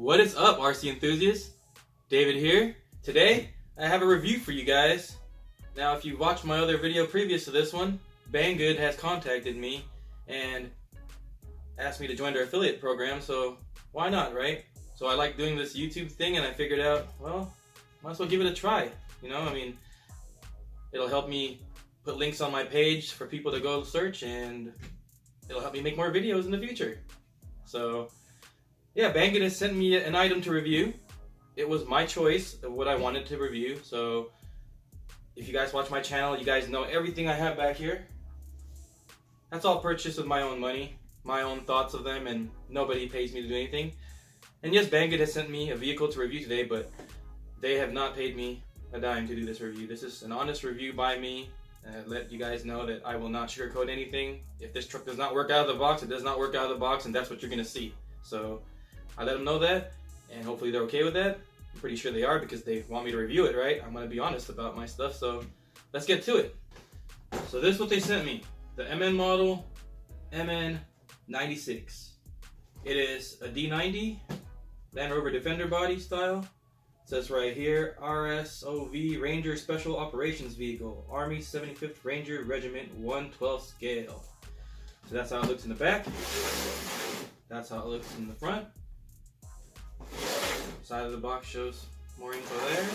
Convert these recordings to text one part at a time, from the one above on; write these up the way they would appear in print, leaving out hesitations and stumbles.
What is up, RC enthusiasts? David here. Today, I have a review for you guys. Now, if you watched my other video previous to this one, Banggood has contacted me and asked me to join their affiliate program, so why not, right? So I like doing this YouTube thing, and I figured out, well, might as well give it a try. You know, I mean, it'll help me put links on my page for people to go search, and it'll help me make more videos in the future. So, yeah, Banggood has sent me an item to review. It was my choice of what I wanted to review, so if you guys watch my channel, you guys know everything I have back here. That's all purchased with my own money, my own thoughts of them, and nobody pays me to do anything. And yes, Banggood has sent me a vehicle to review today, but they have not paid me a dime to do this review. This is an honest review by me. Let you guys know that I will not sugarcoat anything. If this truck does not work out of the box, it does not work out of the box, and that's what you're going to see. So I let them know that, and hopefully they're okay with that. I'm pretty sure they are because they want me to review it, right? I'm going to be honest about my stuff, so let's get to it. So this is what they sent me. The MN model MN46. It is a D90 Land Rover Defender body style. It says right here, RSOV Ranger Special Operations Vehicle, Army 75th Ranger Regiment 1/12 scale. So that's how it looks in the back. That's how it looks in the front. Side of the box shows more info there.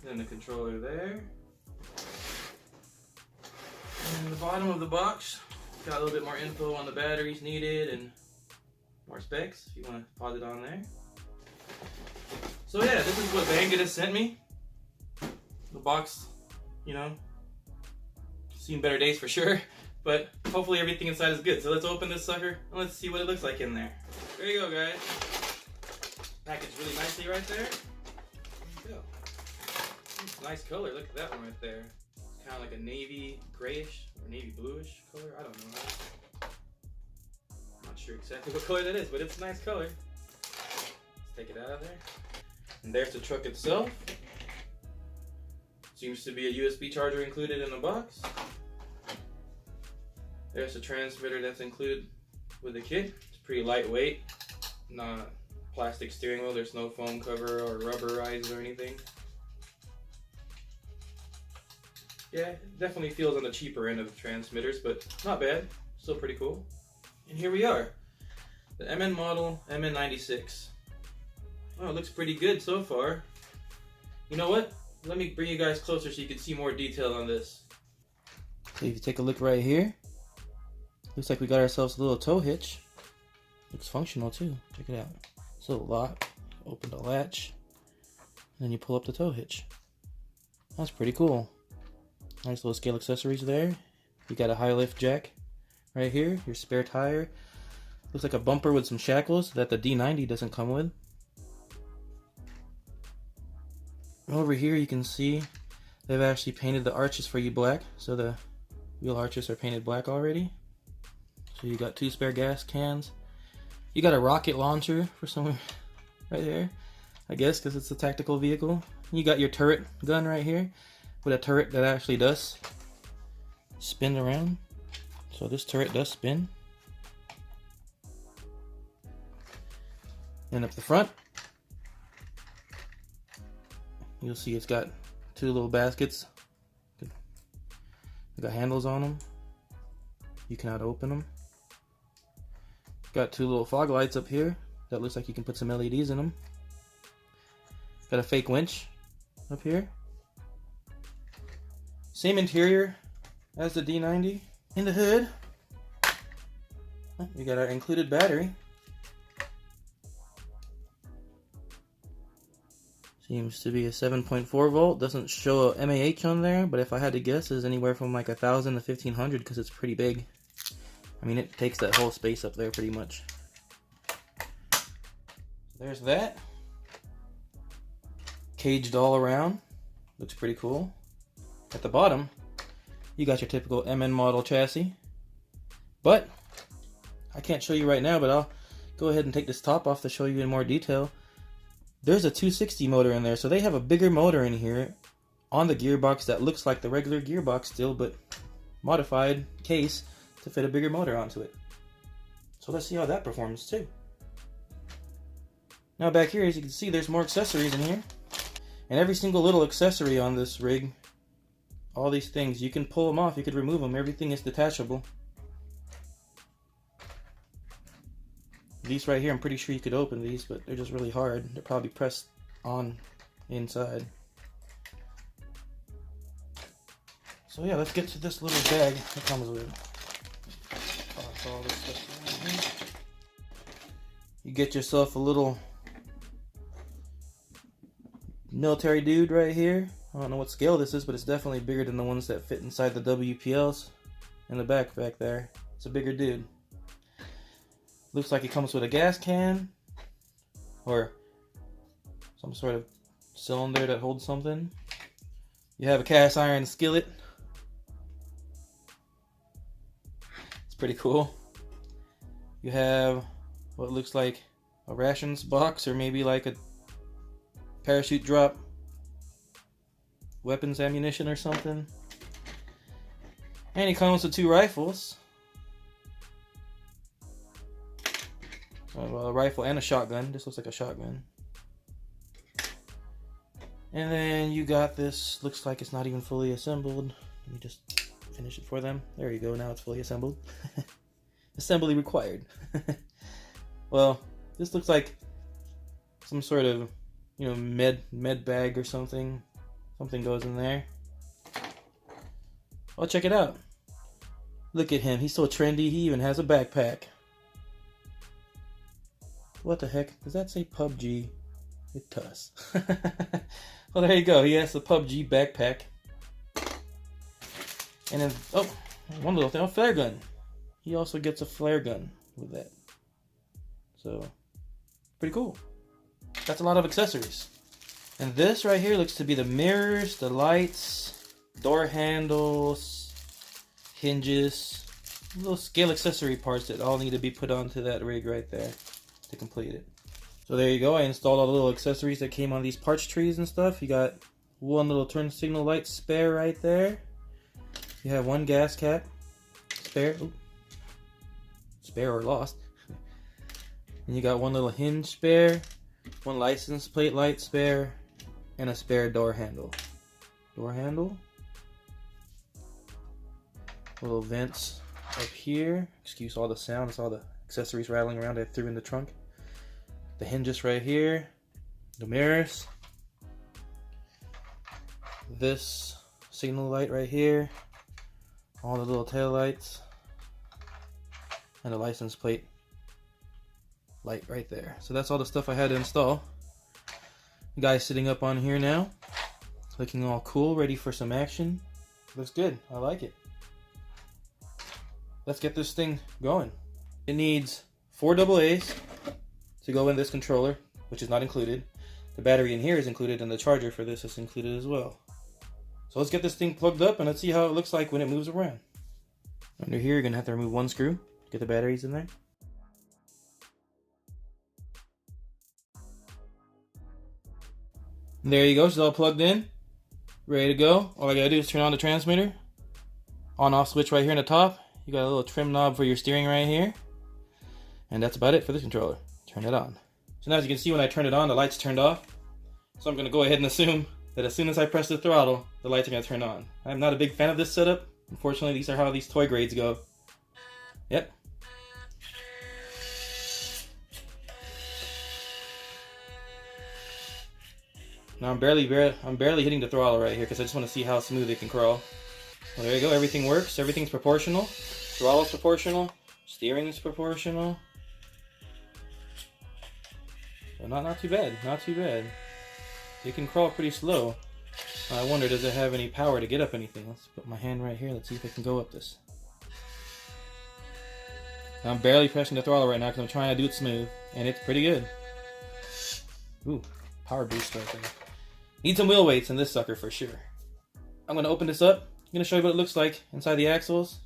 Then the controller there. And the bottom of the box got a little bit more info on the batteries needed and more specs if you want to pause it on there. So yeah, this is what Banggood has sent me. The box, you know, seen better days for sure, but hopefully everything inside is good. So let's open this sucker and let's see what it looks like in there. There you go, guys. Packaged really nicely right there. There you go. Nice color. Look at that one right there. It's kind of like a navy grayish or navy bluish color. I don't know. I'm not sure exactly what color that is, but it's a nice color. Let's take it out of there. And there's the truck itself. Seems to be a USB charger included in the box. There's the transmitter that's included with the kit. It's pretty lightweight. Not plastic steering wheel. There's no foam cover or rubberized or anything. Yeah, it definitely feels on the cheaper end of the transmitters, but not bad. Still pretty cool. And here we are. The MN model MN46. Oh, it looks pretty good so far. You know what? Let me bring you guys closer so you can see more detail on this. So if you take a look right here, looks like we got ourselves a little tow hitch. Looks functional too. Check it out. It's a little lock. Open the latch, and then you pull up the tow hitch. That's pretty cool. Nice little scale accessories there. You got a high lift jack right here. Your spare tire. Looks like a bumper with some shackles that the D90 doesn't come with. Over here you can see they've actually painted the arches for you black, so the wheel arches are painted black already. So you got 2 spare gas cans. You got a rocket launcher for somewhere right there, I guess, because it's a tactical vehicle. You got your turret gun right here with a turret that actually does spin around. So this turret does spin. And up the front, you'll see it's got 2 little baskets. They got handles on them. You cannot open them. Got 2 little fog lights up here that looks like you can put some LEDs in them. Got a fake winch up here. Same interior as the D90. In the hood, we got our included battery. Seems to be a 7.4 volt. Doesn't show a mAh on there, but if I had to guess, is anywhere from like 1,000 to 1,500 because it's pretty big. I mean, it takes that whole space up there pretty much. There's that. Caged all around. Looks pretty cool. At the bottom, you got your typical MN model chassis. But, I can't show you right now, but I'll go ahead and take this top off to show you in more detail. There's a 260 motor in there, so they have a bigger motor in here on the gearbox that looks like the regular gearbox still, but modified case to fit a bigger motor onto it. So let's see how that performs too. Now back here, as you can see, there's more accessories in here. And every single little accessory on this rig, all these things, you can pull them off, you could remove them, everything is detachable. These right here, I'm pretty sure you could open these, but they're just really hard. They're probably pressed on inside. So yeah, let's get to this little bag that comes with it. All this stuff in here. You get yourself a little military dude right here. I don't know what scale this is, but it's definitely bigger than the ones that fit inside the WPLs in the back there. It's a bigger dude. Looks like it comes with a gas can or some sort of cylinder that holds something. You have a cast iron skillet. It's pretty cool. You have what looks like a rations box or maybe like a parachute drop weapons ammunition or something. And it comes with 2 rifles. Well, a rifle and a shotgun. This looks like a shotgun. And then you got this, looks like it's not even fully assembled. Let me just finish it for them. There you go, now it's fully assembled. Assembly required. Well, this looks like some sort of, you know, med bag or something. Something goes in there. Oh, check it out. Look at him, he's so trendy, he even has a backpack. What the heck? Does that say PUBG? It does. Well, there you go. He has a PUBG backpack. And then, oh, one little thing, a flare gun. He also gets a flare gun with that. So, pretty cool. That's a lot of accessories. And this right here looks to be the mirrors, the lights, door handles, hinges, little scale accessory parts that all need to be put onto that rig right there to complete it. So there you go, I installed all the little accessories that came on these parts trees and stuff. You got one little turn signal light spare right there. You have one gas cap spare. Ooh. Spare or lost. And you got one little hinge spare, one license plate light spare, and a spare door handle. Door handle. Little vents up here. Excuse all the sound, it's all the accessories rattling around I threw in the trunk. The hinges right here, the mirrors, this signal light right here, all the little tail lights, and the license plate light right there. So that's all the stuff I had to install. The guy's sitting up on here now, looking all cool, ready for some action. Looks good, I like it. Let's get this thing going. It needs 4 AA's to go in this controller, which is not included. The battery in here is included, and the charger for this is included as well. So let's get this thing plugged up and let's see how it looks like when it moves around. Under here, you're gonna have to remove one screw, get the batteries in there. And there you go, it's all plugged in, ready to go. All I gotta do is turn on the transmitter, on-off switch right here in the top. You got a little trim knob for your steering right here. And that's about it for this controller. Turn it on. So now as you can see, when I turn it on, the lights turned off. So I'm going to go ahead and assume that as soon as I press the throttle, the lights are going to turn on. I'm not a big fan of this setup. Unfortunately, these are how these toy grades go. Yep. Now I'm barely hitting the throttle right here because I just want to see how smooth it can crawl. Well, there you go, everything works, everything's proportional. Throttle's proportional, steering is proportional. So not too bad, not too bad. It can crawl pretty slow. I wonder, does it have any power to get up anything? Let's put my hand right here, let's see if it can go up this. I'm barely pressing the throttle right now because I'm trying to do it smooth, and it's pretty good. Ooh, power boost right there. Need some wheel weights in this sucker for sure. I'm going to open this up. I'm going to show you what it looks like inside the axles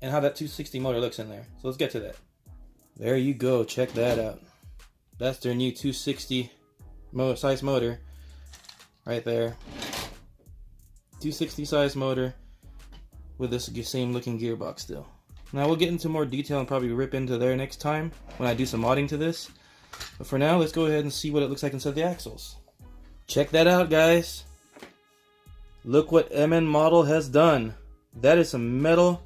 and how that 260 motor looks in there. So let's get to that. There you go, check that out. That's their new 260 size motor right there. 260 size motor with this same looking gearbox still. Now we'll get into more detail and probably rip into there next time when I do some modding to this. But for now, let's go ahead and see what it looks like inside the axles. Check that out, guys. Look what MN model has done. That is some metal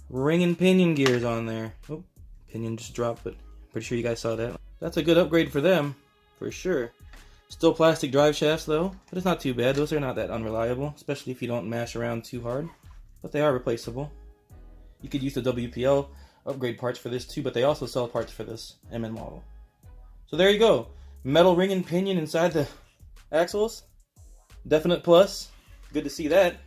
ring and pinion gears on there. Oh, pinion just dropped, but pretty sure you guys saw that. That's a good upgrade for them, for sure. Still plastic drive shafts though, but it's not too bad. Those are not that unreliable, especially if you don't mash around too hard. But they are replaceable. You could use the WPL upgrade parts for this too, but they also sell parts for this MN model. So there you go. Metal ring and pinion inside the axles. Definite plus. Good to see that.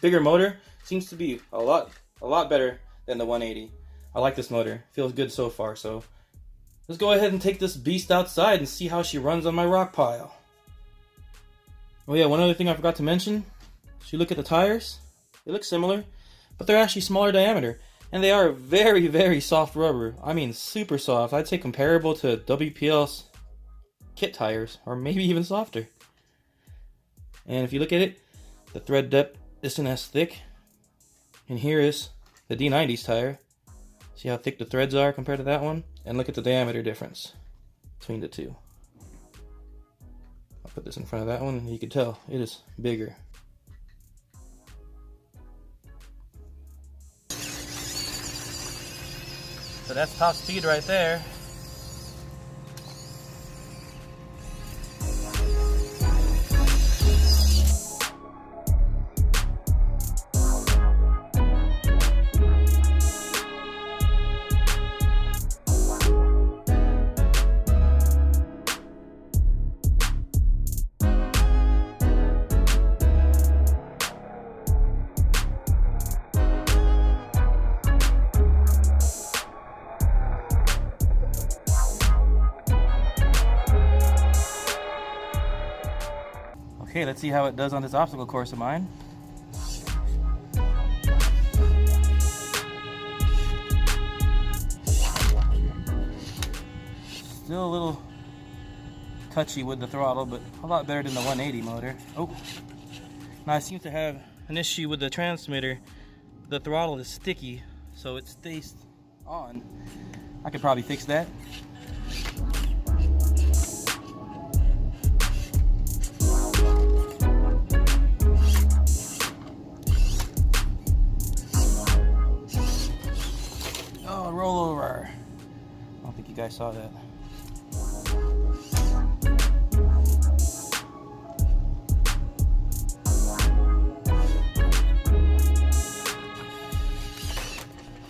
Bigger motor. Seems to be a lot better than the 180. I like this motor. Feels good so far, so let's go ahead and take this beast outside and see how she runs on my rock pile. Oh yeah, one other thing I forgot to mention. If you look at the tires, they look similar, but they're actually smaller diameter. And they are very, very soft rubber. I mean, super soft. I'd say comparable to WPL's kit tires, or maybe even softer. And if you look at it, the thread depth isn't as thick. And here is the D90's tire. See how thick the threads are compared to that one? And look at the diameter difference between the two. I'll put this in front of that one, and you can tell it is bigger. So that's top speed right there. Okay, let's see how it does on this obstacle course of mine. Still a little touchy with the throttle, but a lot better than the 180 motor. Oh, now I seem to have an issue with the transmitter. The throttle is sticky, so it stays on. I could probably fix that. Roll over. I don't think you guys saw that.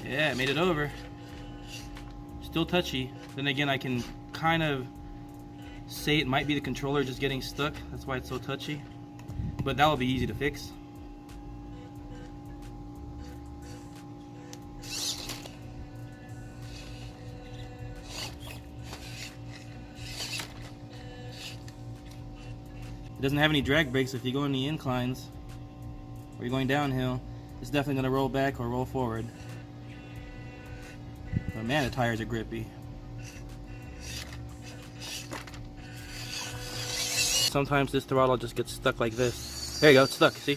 Yeah, made it over. Still touchy. Then again, I can kind of say it might be the controller just getting stuck. That's why it's so touchy. But that will be easy to fix. It doesn't have any drag brakes. If you go in the inclines or you're going downhill, it's definitely going to roll back or roll forward. But man, the tires are grippy. Sometimes this throttle just gets stuck like this. There you go, it's stuck, see?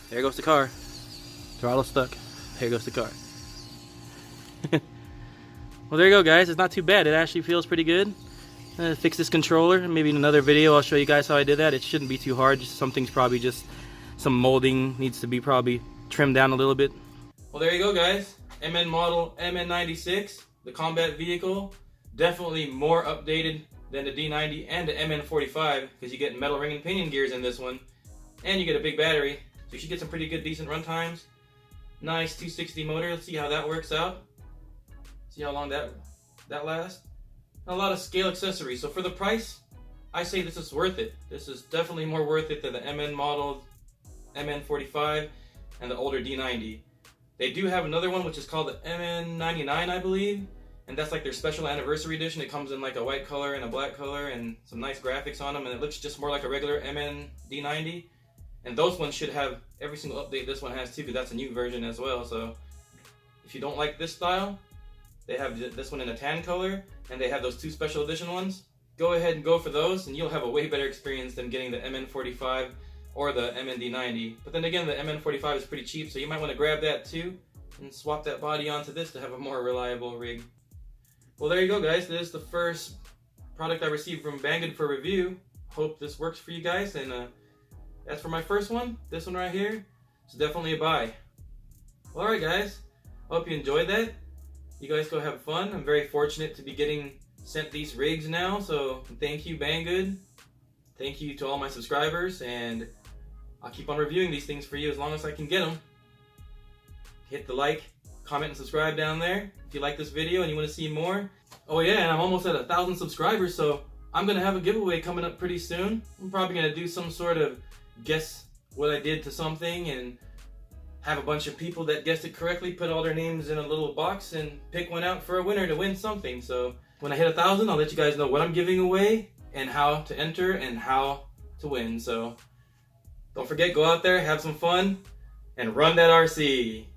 There goes the car. Throttle stuck. There goes the car. Well, there you go, guys. It's not too bad. It actually feels pretty good. Fix this controller. Maybe in another video I'll show you guys how I did that. It shouldn't be too hard. Just something's probably just some molding needs to be probably trimmed down a little bit. Well, there you go, guys. MN model MN96, the combat vehicle. Definitely more updated than the D90 and the MN45 because you get metal ring and pinion gears in this one, and you get a big battery, so you should get some pretty good decent run times. Nice 260 motor. Let's see how that works out. See how long that lasts. A lot of scale accessories. So for the price, I say this is worth it. This is definitely more worth it than the MN model MN45 and the older D90. They do have another one which is called the MN99, I believe, and that's like their special anniversary edition. It comes in like a white color and a black color and some nice graphics on them, and it looks just more like a regular MN D90. And those ones should have every single update this one has too, because that's a new version as well. So if you don't like this style, they have this one in a tan color, and they have those two special edition ones. Go ahead and go for those, and you'll have a way better experience than getting the MN45 or the MN-D90. But then again, the MN45 is pretty cheap, so you might want to grab that too and swap that body onto this to have a more reliable rig. Well, there you go, guys. This is the first product I received from Banggood for review. Hope this works for you guys. And as for my first one, this one right here, it's definitely a buy. Well, alright guys, I hope you enjoyed that. You guys go have fun. I'm very fortunate to be getting sent these rigs now, so thank you Banggood. Thank you to all my subscribers, and I'll keep on reviewing these things for you as long as I can get them. Hit the like, comment, and subscribe down there if you like this video and you want to see more. Oh yeah, and I'm almost at 1,000 subscribers, so I'm going to have a giveaway coming up pretty soon. I'm probably going to do some sort of guess what I did to something and have a bunch of people that guessed it correctly put all their names in a little box and pick one out for a winner to win something. So when I hit 1,000, I'll let you guys know what I'm giving away and how to enter and how to win. So don't forget, go out there, have some fun, and run that RC.